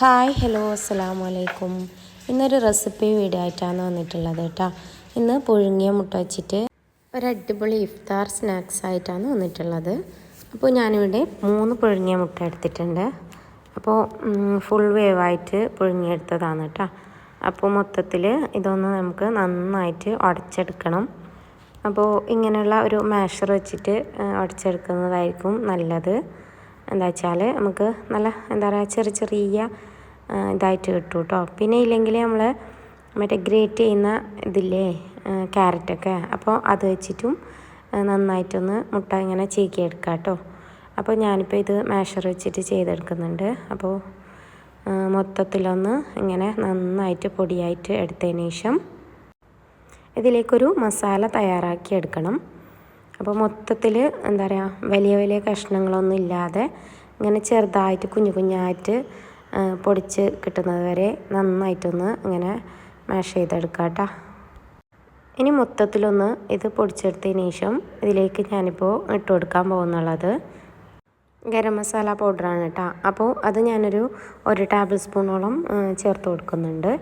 Hi hello അസ്സലാമു അലൈക്കും. ഇന്നൊരു റെസിപ്പി വീഡിയോ ആയിട്ടാണ് വന്നിട്ടുള്ളത് കേട്ടോ. ഇന്ന് പുഴുങ്ങിയ മുട്ട വെച്ചിട്ട് ഒരു അടിപൊളി ഇഫ്താർ സ്നാക്സ് ആയിട്ടാണ് വന്നിട്ടുള്ളത്. അപ്പോൾ ഞാനിവിടെ 3 പുഴുങ്ങിയ മുട്ട എടുത്തിട്ടുണ്ട്. അപ്പോൾ ഫുൾ വേവായിട്ട് പുഴുങ്ങിയെടുത്തതാണ് കേട്ടോ. അപ്പോൾ മൊത്തത്തിൽ ഇതൊന്ന് നമുക്ക് നന്നായിട്ട് ഉടച്ചെടുക്കണം. അപ്പോൾ ഇങ്ങനെയുള്ള ഒരു മാഷർ വെച്ചിട്ട് ഉടച്ചെടുക്കുന്നതായിരിക്കും നല്ലത്. എന്താ വെച്ചാൽ നമുക്ക് നല്ല എന്താ പറയുക ചെറിയ ഇതായിട്ട് കിട്ടും കേട്ടോ. പിന്നെ ഇല്ലെങ്കിൽ നമ്മൾ മറ്റേ ഗ്രേറ്റ് ചെയ്യുന്ന ഇതില്ലേ ക്യാരറ്റൊക്കെ, അപ്പോൾ അത് വെച്ചിട്ടും നന്നായിട്ടൊന്ന് മുട്ട ഇങ്ങനെ ചീക്കിയെടുക്കാം കേട്ടോ. അപ്പോൾ ഞാനിപ്പോൾ ഇത് മാഷർ വെച്ചിട്ട് ചെയ്തെടുക്കുന്നുണ്ട്. അപ്പോൾ മൊത്തത്തിലൊന്ന് ഇങ്ങനെ നന്നായിട്ട് പൊടിയായിട്ട് എടുത്തതിന് ശേഷം ഇതിലേക്കൊരു മസാല തയ്യാറാക്കി എടുക്കണം. അപ്പോൾ മൊത്തത്തിൽ എന്താ പറയുക വലിയ കഷ്ണങ്ങളൊന്നും ഇല്ലാതെ ഇങ്ങനെ ചെറുതായിട്ട് കുഞ്ഞായിട്ട് പൊടിച്ച് കിട്ടുന്നത് വരെ നന്നായിട്ടൊന്ന് ഇങ്ങനെ മാഷ് ചെയ്തെടുക്കാം കേട്ടോ. ഇനി മൊത്തത്തിലൊന്ന് ഇത് പൊടിച്ചെടുത്തതിന് ശേഷം ഇതിലേക്ക് ഞാനിപ്പോൾ ഇട്ട് കൊടുക്കാൻ പോകുന്നുള്ളത് ഗരം മസാല പൗഡറാണ് കേട്ടോ. അപ്പോൾ അത് ഞാനൊരു 1 ടേബിൾ സ്പൂണോളം ചേർത്ത് കൊടുക്കുന്നുണ്ട്.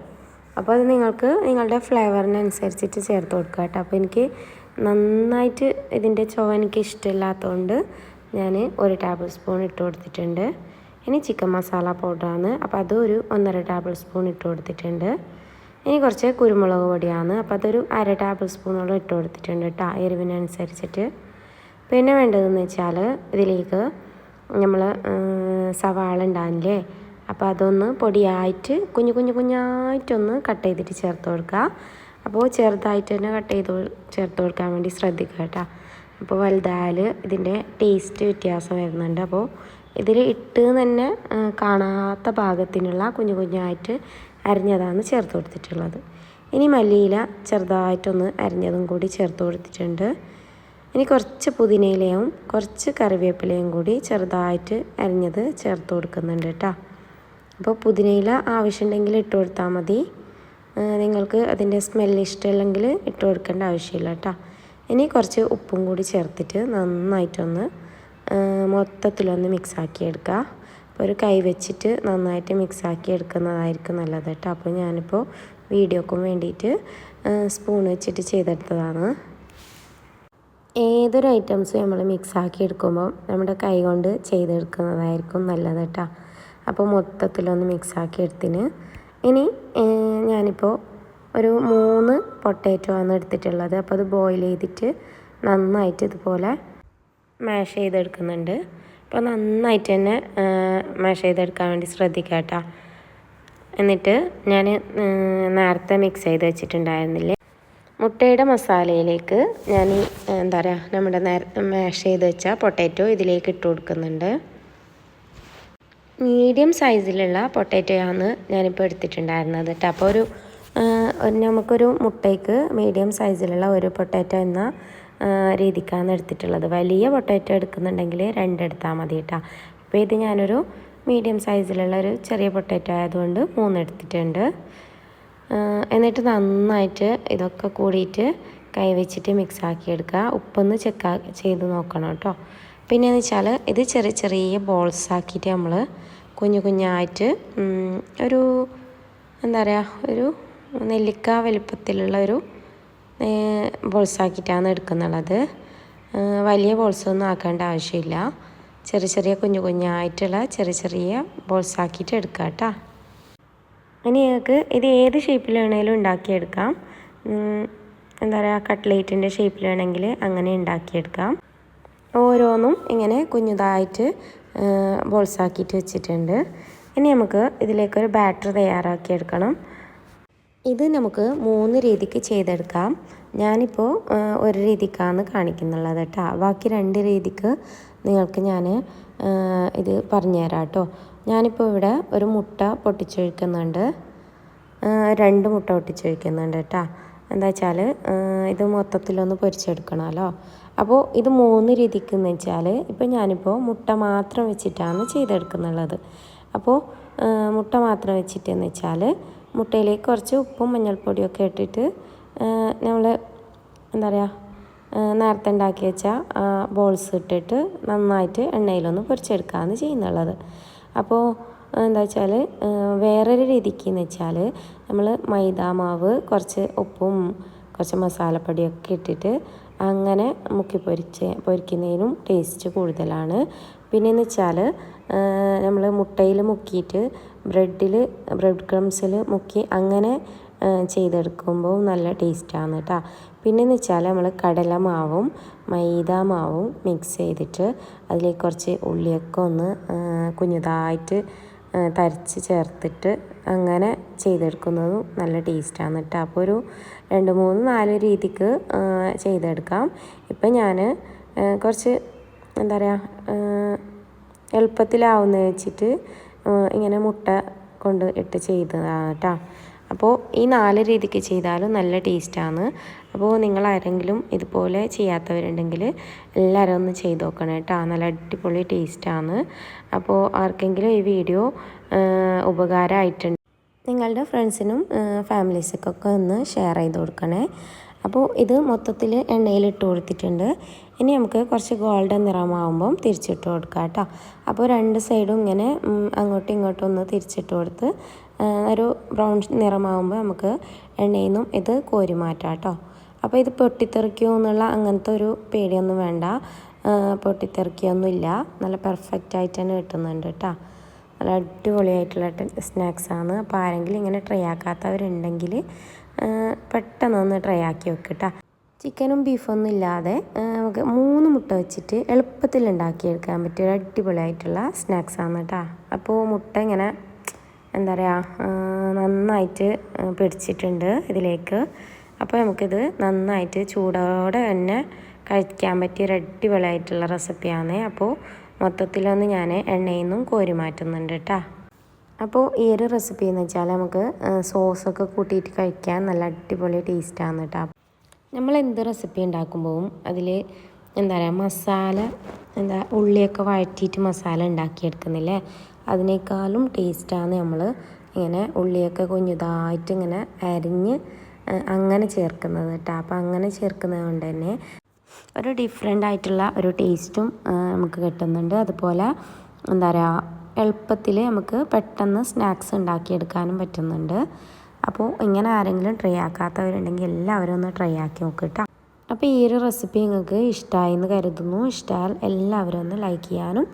അപ്പോൾ അത് നിങ്ങൾക്ക് നിങ്ങളുടെ ഫ്ലേവറിനനുസരിച്ചിട്ട് ചേർത്ത് കൊടുക്കുക കേട്ടോ. അപ്പോൾ എനിക്ക് നന്നായിട്ട് ഇതിൻ്റെ ചുവ എനിക്ക് ഇഷ്ടമില്ലാത്തതുകൊണ്ട് ഞാൻ 1 ടേബിൾ സ്പൂൺ ഇട്ട് കൊടുത്തിട്ടുണ്ട്. ഇനി ചിക്കൻ മസാല പൗഡറാണ്. അപ്പോൾ അത് ഒരു 1.5 ടേബിൾ സ്പൂൺ ഇട്ട് കൊടുത്തിട്ടുണ്ട്. ഇനി കുറച്ച് കുരുമുളക് പൊടിയാണ്. അപ്പോൾ അതൊരു 1/2 ടേബിൾ സ്പൂണോളം ഇട്ട് കൊടുത്തിട്ടുണ്ട് കേട്ടോ, എരിവിനനുസരിച്ചിട്ട്. പിന്നെ വേണ്ടതെന്ന് വെച്ചാൽ ഇതിലേക്ക് നമ്മൾ സവാള ഉണ്ടാവില്ലേ, അപ്പോൾ അതൊന്ന് പൊടിയായിട്ട് കുഞ്ഞായിട്ടൊന്ന് കട്ട് ചെയ്തിട്ട് ചേർത്ത് കൊടുക്കുക. അപ്പോൾ ചെറുതായിട്ട് തന്നെ കട്ട് ചെയ്ത് ചേർത്ത് കൊടുക്കാൻ വേണ്ടി ശ്രദ്ധിക്കുക കേട്ടോ. അപ്പോൾ വലുതായാൽ ഇതിൻ്റെ ടേസ്റ്റ് വ്യത്യാസം വരുന്നുണ്ട്. അപ്പോൾ ഇതിൽ ഇട്ട് തന്നെ കാണാത്ത ഭാഗത്തിനുള്ള കുഞ്ഞായിട്ട് അരിഞ്ഞതാണ് ചേർത്ത് കൊടുത്തിട്ടുള്ളത്. ഇനി മല്ലിയില ചെറുതായിട്ടൊന്ന് അരിഞ്ഞതും കൂടി ചേർത്ത് കൊടുത്തിട്ടുണ്ട്. ഇനി കുറച്ച് പുതിനയിലയും കുറച്ച് കറിവേപ്പിലയും കൂടി ചെറുതായിട്ട് അരിഞ്ഞത് ചേർത്ത് കൊടുക്കുന്നുണ്ട് കേട്ടോ. അപ്പോൾ പുതിനയില ആവശ്യമുണ്ടെങ്കിൽ ഇട്ട് കൊടുത്താൽ മതി. നിങ്ങൾക്ക് അതിൻ്റെ സ്മെല്ല് ഇഷ്ടമല്ലെങ്കിൽ ഇട്ട് കൊടുക്കേണ്ട ആവശ്യമില്ല കേട്ടോ. ഇനി കുറച്ച് ഉപ്പും കൂടി ചേർത്തിട്ട് നന്നായിട്ടൊന്ന് മൊത്തത്തിലൊന്ന് മിക്സാക്കി എടുക്കുക. അപ്പോൾ ഒരു കൈ വെച്ചിട്ട് നന്നായിട്ട് മിക്സാക്കി എടുക്കുന്നതായിരിക്കും നല്ലത് കേട്ടോ. അപ്പോൾ ഞാനിപ്പോൾ വീഡിയോക്കും വേണ്ടിയിട്ട് സ്പൂൺ വെച്ചിട്ട് ചെയ്തെടുത്തതാണ്. ഏതൊരു ഐറ്റംസും നമ്മൾ മിക്സാക്കി എടുക്കുമ്പോൾ നമ്മുടെ കൈ കൊണ്ട് ചെയ്തെടുക്കുന്നതായിരിക്കും നല്ലത് കേട്ടോ. അപ്പോൾ മൊത്തത്തിലൊന്ന് മിക്സാക്കി എടുത്തിന്. ഇനി ഞാനിപ്പോൾ ഒരു 3 പൊട്ടാറ്റോ ആണ് എടുത്തിട്ടുള്ളത്. അപ്പോൾ അത് ബോയിൽ ചെയ്തിട്ട് നന്നായിട്ട് ഇതുപോലെ മാഷ് ചെയ്തെടുക്കുന്നുണ്ട്. അപ്പോൾ നന്നായിട്ട് തന്നെ മാഷ് ചെയ്തെടുക്കാൻ വേണ്ടി ശ്രദ്ധിക്കുക കേട്ടോ. എന്നിട്ട് ഞാൻ നേരത്തെ മിക്സ് ചെയ്ത് വെച്ചിട്ടുണ്ടായിരുന്നില്ലേ മുട്ടയുടെ മസാലയിലേക്ക് ഞാൻ എന്താ പറയുക നമ്മുടെ മാഷ് ചെയ്ത് വെച്ച പൊട്ടാറ്റോ ഇതിലേക്ക് ഇട്ട് കൊടുക്കുന്നുണ്ട്. മീഡിയം സൈസിലുള്ള പൊട്ടാറ്റോയാണ് ഞാനിപ്പോൾ എടുത്തിട്ടുണ്ടായിരുന്നത് കേട്ടോ. അപ്പോൾ നമുക്കൊരു മുട്ടയ്ക്ക് മീഡിയം സൈസിലുള്ള ഒരു പൊട്ടാറ്റോ എന്ന രീതിക്കാണ് എടുത്തിട്ടുള്ളത്. വലിയ പൊട്ടാറ്റോ എടുക്കുന്നുണ്ടെങ്കിൽ 2 എടുത്താൽ മതി കേട്ടോ. അപ്പോൾ ഇത് ഞാനൊരു മീഡിയം സൈസിലുള്ള ഒരു ചെറിയ പൊട്ടാറ്റോ ആയതുകൊണ്ട് 3 എടുത്തിട്ടുണ്ട്. എന്നിട്ട് നന്നായിട്ട് ഇതൊക്കെ കൂടിയിട്ട് കൈ വെച്ചിട്ട് മിക്സാക്കി എടുക്കുക. ഉപ്പൊന്ന് ചെക്ക് ചെയ്ത് നോക്കണം കേട്ടോ. പിന്നെയെന്ന് വെച്ചാൽ ഇത് ചെറിയ ബോൾസ് ആക്കിയിട്ട് നമ്മൾ കുഞ്ഞായിട്ട് ഒരു എന്താ പറയുക ഒരു നെല്ലിക്ക വലുപ്പത്തിലുള്ള ഒരു ബോൾസാക്കിയിട്ടാണ് എടുക്കുന്നുള്ളത്. വലിയ ബോൾസൊന്നും ആക്കേണ്ട ആവശ്യമില്ല. ചെറിയ കുഞ്ഞായിട്ടുള്ള ചെറിയ ബോൾസാക്കിയിട്ട് എടുക്കുക കേട്ടോ. ഇനി നിങ്ങൾക്ക് ഇത് ഏത് ഷേപ്പിൽ വേണമെങ്കിലും ഉണ്ടാക്കിയെടുക്കാം. എന്താ പറയുക കട്ട്ലേറ്റിൻ്റെ ഷേപ്പിൽ വേണമെങ്കിൽ അങ്ങനെ ഉണ്ടാക്കിയെടുക്കാം. ഓരോന്നും ഇങ്ങനെ കുഞ്ഞതായിട്ട് ബോൾസാക്കിയിട്ട് വെച്ചിട്ടുണ്ട്. ഇനി നമുക്ക് ഇതിലേക്കൊരു ബാറ്റർ തയ്യാറാക്കിയെടുക്കണം. ഇത് നമുക്ക് 3 രീതിക്ക് ചെയ്തെടുക്കാം. ഞാനിപ്പോൾ ഒരു രീതിക്കാണ് കാണിക്കുന്നുള്ളത് കേട്ടോ. ബാക്കി 2 രീതിക്ക് നിങ്ങൾക്ക് ഞാൻ ഇത് പറഞ്ഞുതരാം കേട്ടോ. ഞാനിപ്പോൾ ഇവിടെ ഒരു മുട്ട പൊട്ടിച്ചൊഴിക്കുന്നുണ്ട്, 2 മുട്ട പൊട്ടിച്ചൊഴിക്കുന്നുണ്ട് കേട്ടോ. എന്താ വെച്ചാൽ ഇത് മൊത്തത്തിലൊന്ന് പൊരിച്ചെടുക്കണമല്ലോ. അപ്പോൾ ഇത് 3 രീതിക്കെന്ന് വെച്ചാൽ ഇപ്പോൾ ഞാനിപ്പോൾ മുട്ട മാത്രം വെച്ചിട്ടാണ് ചെയ്തെടുക്കുന്നുള്ളത്. അപ്പോൾ മുട്ട മാത്രം വെച്ചിട്ടെന്ന് വെച്ചാൽ മുട്ടയിലേക്ക് കുറച്ച് ഉപ്പും മഞ്ഞൾപ്പൊടിയൊക്കെ ഇട്ടിട്ട് നമ്മൾ എന്താ പറയുക നേരത്തെ ഉണ്ടാക്കി വെച്ച ബോൾസ് ഇട്ടിട്ട് നന്നായിട്ട് എണ്ണയിലൊന്ന് പൊരിച്ചെടുക്കുകയാണ് ചെയ്യുന്നുള്ളത്. അപ്പോൾ എന്താ വെച്ചാൽ വേറൊരു രീതിക്ക് എന്ന് വെച്ചാൽ നമ്മൾ മൈദാമാവ് കുറച്ച് ഉപ്പും കുറച്ച് മസാലപ്പൊടിയൊക്കെ ഇട്ടിട്ട് അങ്ങനെ മുക്കി പൊരിക്കുന്നതിനും ടേസ്റ്റ് കൂടുതലാണ്. പിന്നെയെന്ന് വെച്ചാൽ നമ്മൾ മുട്ടയിൽ മുക്കിയിട്ട് ബ്രെഡ് ക്രംസിൽ മുക്കി അങ്ങനെ ചെയ്തെടുക്കുമ്പോൾ നല്ല ടേസ്റ്റാണ് കേട്ടോ. പിന്നെയെന്ന് വെച്ചാൽ നമ്മൾ കടലമാവും മൈദാമാവും മിക്സ് ചെയ്തിട്ട് അതിലേക്ക് കുറച്ച് ഉള്ളിയൊക്കെ ഒന്ന് കുഞ്ഞതായിട്ട് തരിച്ച് ചേർത്തിട്ട് അങ്ങനെ ചെയ്തെടുക്കുന്നതും നല്ല ടേസ്റ്റാണ് കേട്ടോ. അപ്പോൾ ഒരു 2, 3, 4 രീതിക്ക് ചെയ്തെടുക്കാം. ഇപ്പം ഞാൻ കുറച്ച് എന്താ പറയുക എളുപ്പത്തിലാവുന്ന വെച്ചിട്ട് ഇങ്ങനെ മുട്ട കൊണ്ട് ഇട്ട് ചെയ്തതാണ് കേട്ടോ. അപ്പോൾ ഈ 4 രീതിക്ക് ചെയ്താലും നല്ല ടേസ്റ്റാണ്. അപ്പോൾ നിങ്ങൾ ആരെങ്കിലും ഇതുപോലെ ചെയ്യാത്തവരുണ്ടെങ്കിൽ എല്ലാവരും ഒന്ന് ചെയ്ത് നോക്കണം കേട്ടോ. നല്ല അടിപൊളി ടേസ്റ്റാണ്. അപ്പോൾ ആർക്കെങ്കിലും ഈ വീഡിയോ ഉപകാരമായിട്ടുണ്ട് നിങ്ങളുടെ ഫ്രണ്ട്സിനും ഫാമിലീസൊക്കെ ഒന്ന് ഷെയർ ചെയ്ത് കൊടുക്കണേ. അപ്പോൾ ഇത് മൊത്തത്തിൽ എണ്ണയിലിട്ട് കൊടുത്തിട്ടുണ്ട്. ഇനി നമുക്ക് കുറച്ച് ഗോൾഡൻ നിറമാകുമ്പം തിരിച്ചിട്ട് കൊടുക്കാം കേട്ടോ. അപ്പോൾ 2 സൈഡും ഇങ്ങനെ അങ്ങോട്ടും ഇങ്ങോട്ടും ഒന്ന് തിരിച്ചിട്ട് കൊടുത്ത് ഒരു ബ്രൗൺ നിറമാകുമ്പോൾ നമുക്ക് എണ്ണയിൽ നിന്നും ഇത് കോരി മാറ്റാം കേട്ടോ. അപ്പോൾ ഇത് പൊട്ടിത്തെറിക്കുമോ എന്നുള്ള അങ്ങനത്തെ ഒരു പേടിയൊന്നും വേണ്ട. പൊട്ടിത്തെറിക്കുകയൊന്നുമില്ല. നല്ല പെർഫെക്റ്റ് ആയിട്ട് തന്നെ കിട്ടുന്നുണ്ട് കേട്ടോ. നല്ല അടിപൊളിയായിട്ടുള്ള സ്നാക്സാണ്. അപ്പോൾ ആരെങ്കിലും ഇങ്ങനെ ട്രൈ ആക്കാത്തവരുണ്ടെങ്കിൽ പെട്ടെന്നൊന്ന് ട്രൈ ആക്കി വെക്കുക കേട്ടോ. ചിക്കനും ബീഫൊന്നും ഇല്ലാതെ നമുക്ക് 3 മുട്ട വെച്ചിട്ട് എളുപ്പത്തിൽ ഉണ്ടാക്കിയെടുക്കാൻ പറ്റിയ ഒരു അടിപൊളിയായിട്ടുള്ള സ്നാക്സാണ് കേട്ടോ. അപ്പോൾ മുട്ട ഇങ്ങനെ എന്താ പറയുക നന്നായിട്ട് പിടിച്ചിട്ടുണ്ട് ഇതിലേക്ക്. അപ്പോൾ നമുക്കിത് നന്നായിട്ട് ചൂടോടെ തന്നെ കഴിക്കാൻ പറ്റിയ ഒരു അടിപൊളിയായിട്ടുള്ള റെസിപ്പിയാണ്. അപ്പോൾ മൊത്തത്തിലൊന്ന് ഞാൻ എണ്ണയിൽ നിന്നും കോരി മാറ്റുന്നുണ്ട് കേട്ടോ. അപ്പോൾ ഈ ഒരു റെസിപ്പി എന്ന് വെച്ചാൽ നമുക്ക് സോസൊക്കെ കൂട്ടിയിട്ട് കഴിക്കാൻ നല്ല അടിപൊളി ടേസ്റ്റാണ് കേട്ടോ. നമ്മൾ എന്ത് റെസിപ്പി ഉണ്ടാക്കുമ്പോഴും അതിൽ എന്താ പറയുക മസാല ഉള്ളിയൊക്കെ വഴറ്റിയിട്ട് മസാല ഉണ്ടാക്കിയെടുക്കുന്നില്ലേ, അതിനേക്കാളും ടേസ്റ്റാണ് നമ്മൾ ഇങ്ങനെ ഉള്ളിയൊക്കെ കുഞ്ഞതായിട്ട് ഇങ്ങനെ അരിഞ്ഞ് അങ്ങനെ ചേർക്കുന്നത് കേട്ടോ. അപ്പോൾ അങ്ങനെ ചേർക്കുന്നത് കൊണ്ട് തന്നെ ഒരു ഡിഫറെൻ്റ് ആയിട്ടുള്ള ഒരു ടേസ്റ്റും നമുക്ക് കിട്ടുന്നുണ്ട്. അതുപോലെ എന്താ പറയുക എളുപ്പത്തിൽ നമുക്ക് പെട്ടെന്ന് സ്നാക്സ് ഉണ്ടാക്കിയെടുക്കാനും പറ്റുന്നുണ്ട്. അപ്പോൾ ഇങ്ങനെ ആരെങ്കിലും ട്രൈ ആക്കാത്തവരുണ്ടെങ്കിൽ എല്ലാവരും ഒന്ന് ട്രൈ ആക്കി നോക്കുക കേട്ടോ. അപ്പോൾ ഈ ഒരു റെസിപ്പി നിങ്ങൾക്ക് ഇഷ്ടമായി എന്ന് കരുതുന്നു. ഇഷ്ടമായാൽ എല്ലാവരും ഒന്ന് ലൈക്ക് ചെയ്യാനും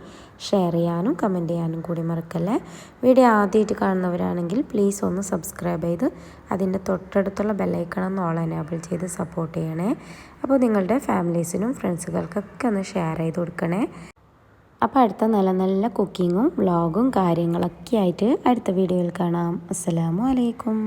ഷെയർ ചെയ്യാനും കമൻറ്റ് ചെയ്യാനും കൂടി മറക്കല്ലേ. വീഡിയോ ആദ്യമായിട്ട് കാണുന്നവരാണെങ്കിൽ പ്ലീസ് ഒന്ന് സബ്സ്ക്രൈബ് ചെയ്ത് അതിൻ്റെ തൊട്ടടുത്തുള്ള ബെല്ലൈക്കൺ ഒന്ന് ഓൾ എനേബിൾ ചെയ്ത് സപ്പോർട്ട് ചെയ്യണേ. അപ്പോൾ നിങ്ങളുടെ ഫാമിലീസിനും ഫ്രണ്ട്സുകൾക്കൊക്കെ ഒന്ന് ഷെയർ ചെയ്ത് കൊടുക്കണേ. അപ്പോൾ അടുത്ത നല്ല നല്ല കുക്കിങ്ങും വ്ളോഗും കാര്യങ്ങളൊക്കെ ആയിട്ട് അടുത്ത വീഡിയോയിൽ കാണാം. അസ്സലാമു അലൈക്കും.